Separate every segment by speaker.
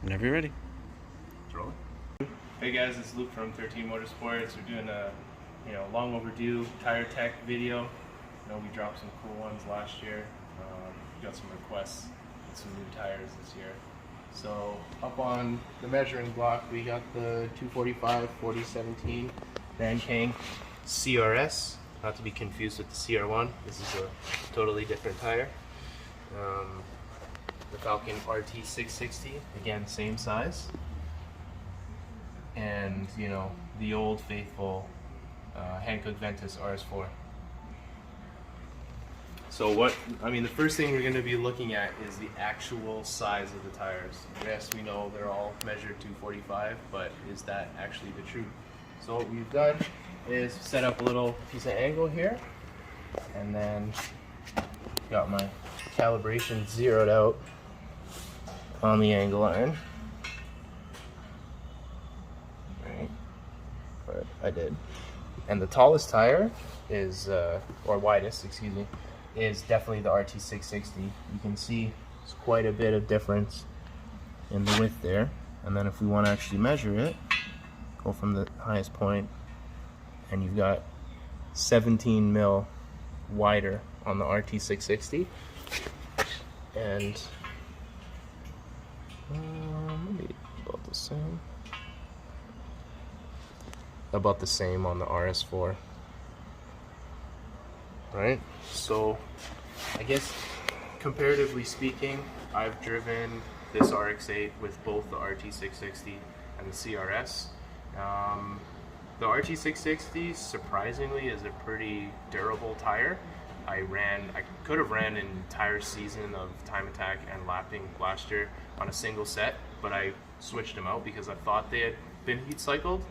Speaker 1: Whenever you're ready.
Speaker 2: Rolling. Hey guys, it's Luke from 13 Motorsports. We're doing a long overdue tire tech video. We dropped some cool ones last year. We got some requests with some new tires this year. So up on the measuring block, we got the 245/4017 Nangkang CRS, not to be confused with the CR1. This is a totally different tire. The Falken RT660, again same size, and the old faithful Hankook Ventus RS4. So the first thing we're going to be looking at is the actual size of the tires. Yes, we know they're all measured 245, but is that actually the truth? So what we've done is set up a little piece of angle here, and then got my calibration zeroed out on the angle line. Right, but I did. And the tallest tire is, or widest, excuse me, is definitely the RT660. You can see it's quite a bit of difference in the width there. And then if we want to actually measure it, go from the highest point, and you've got 17 mil wider on the RT660, and maybe about the same on the RS4. Right, so I guess comparatively speaking, I've driven this RX-8 with both the RT660 and the CRS. The RT660 surprisingly is a pretty durable tire. I could have ran an entire season of time attack and lapping last year on a single set, but I switched them out because I thought they had been heat cycled.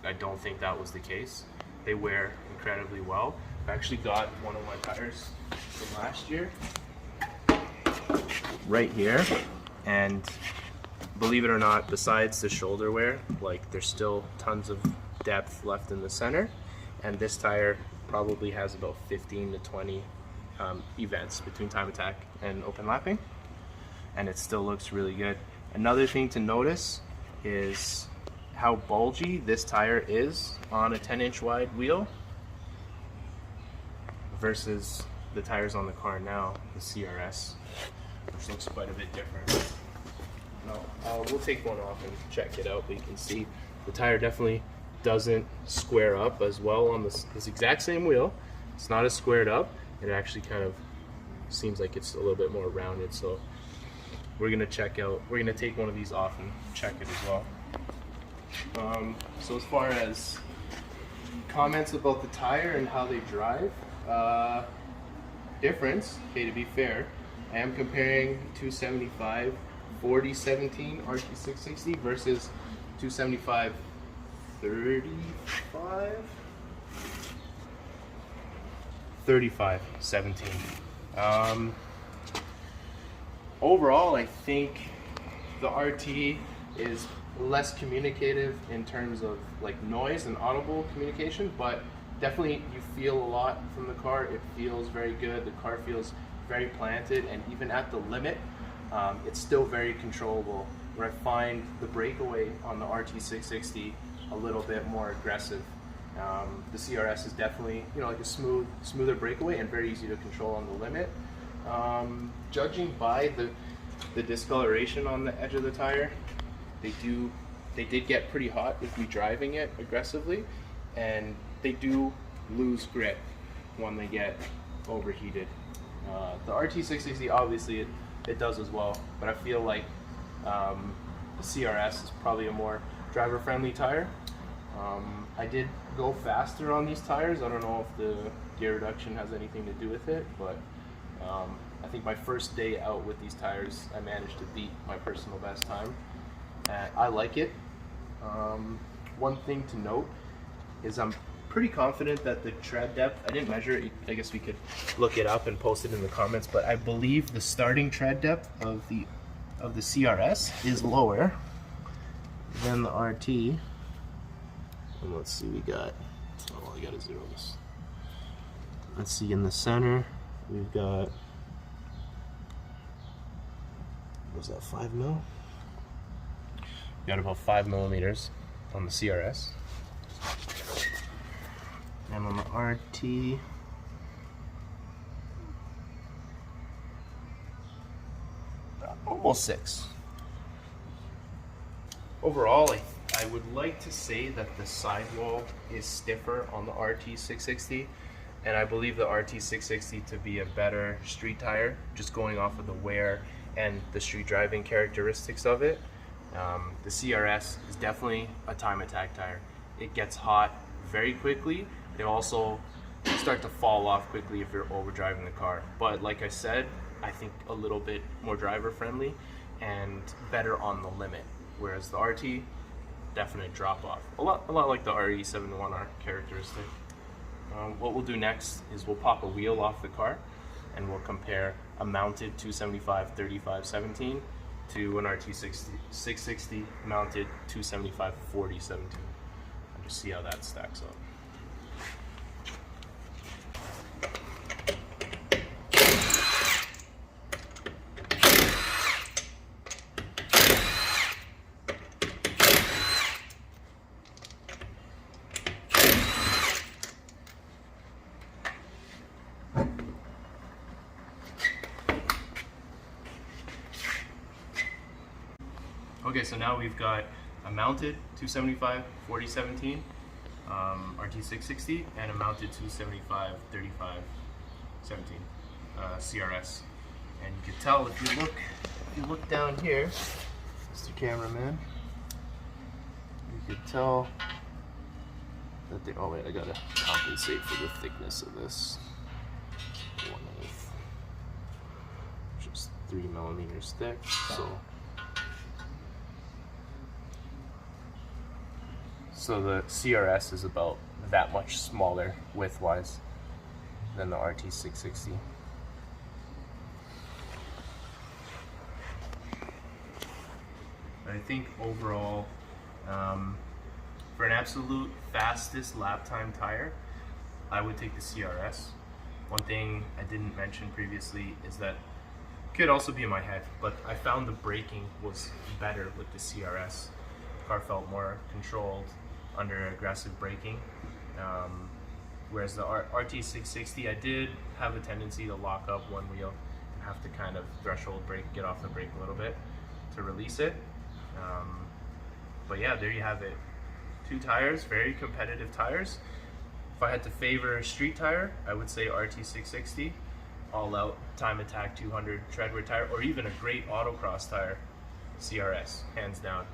Speaker 2: I don't think that was the case. They wear incredibly well. I actually got one of my tires from last year right here, and believe it or not, besides the shoulder wear, there's still tons of depth left in the center, and this tire probably has about 15 to 20 events between time attack and open lapping, and it still looks really good. Another thing to notice is how bulgy this tire is on a 10-inch wide wheel versus the tires on the car now, the CRS, which looks quite a bit different. Now, we'll take one off and check it out, but you can see the tire definitely doesn't square up as well on this exact same wheel. It's not as squared up. It actually kind of seems like it's a little bit more rounded. So we're gonna take one of these off and check it as well. So as far as comments about the tire and how they drive, difference, okay, to be fair, I am comparing 275/4017 RT660 versus 275/3517. Overall, I think the RT is less communicative in terms of noise and audible communication, but definitely you feel a lot from the car. It feels very good. The car feels very planted, and even at the limit, it's still very controllable, where I find the Breakaway on the RT660 a little bit more aggressive. The CRS is definitely a smoother Breakaway and very easy to control on the limit. Judging by the discoloration on the edge of the tire, they did get pretty hot with me driving it aggressively, and they do lose grip when they get overheated. The RT660 obviously it does as well, but I feel like the CRS is probably a more driver-friendly tire. I did go faster on these tires. I don't know if the gear reduction has anything to do with it, but I think my first day out with these tires, I managed to beat my personal best time. I like it. One thing to note is I'm pretty confident that the tread depth, I didn't measure it, I guess we could look it up and post it in the comments, but I believe the starting tread depth of the CRS is lower than the RT. And let's see, we got, oh, I gotta zero this. Let's see, in the center, we've got, was that 5 mil? got about 5 millimeters on the CRS. And on the RT, almost 6. Overall, I would like to say that the sidewall is stiffer on the RT660, and I believe the RT660 to be a better street tire, just going off of the wear and the street driving characteristics of it. The CRS is definitely a time attack tire. It gets hot very quickly. They also start to fall off quickly if you're overdriving the car. But like I said, I think a little bit more driver friendly and better on the limit. Whereas the RT, definite drop off. A lot like the RE71R characteristic. What we'll do next is we'll pop a wheel off the car and we'll compare a mounted 275/35/17 to an RT660 mounted 275/40/17. And just see how that stacks up. Okay, so now we've got a mounted 275/40/17 RT660 and a mounted 275/35/17 CRS. And you can tell if you look down here, Mr. Cameraman, you can tell that they. Oh wait, I gotta compensate for the thickness of this. 1/8, just 3 millimeters thick. So the CRS is about that much smaller width-wise than the RT660. But I think overall, for an absolute fastest lap time tire, I would take the CRS. One thing I didn't mention previously is that could also be in my head, but I found the braking was better with the CRS. The car felt more controlled under aggressive braking, whereas the RT660, I did have a tendency to lock up one wheel and have to kind of threshold brake, get off the brake a little bit to release it. But yeah, there you have it. 2 tires, very competitive tires. If I had to favor a street tire, I would say RT660, all out time attack 200 Treadwear tire, or even a great autocross tire, CRS, hands down.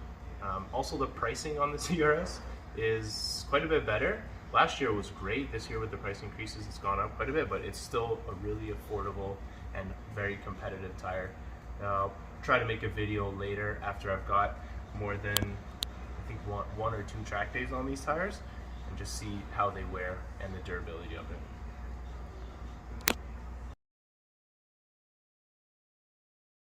Speaker 2: Also, the pricing on the CRS is quite a bit better. Last year was great. This year with the price increases, it's gone up quite a bit, but it's still a really affordable and very competitive tire. I'll try to make a video later after I've got more than, I think, one or 2 track days on these tires and just see how they wear and the durability of it.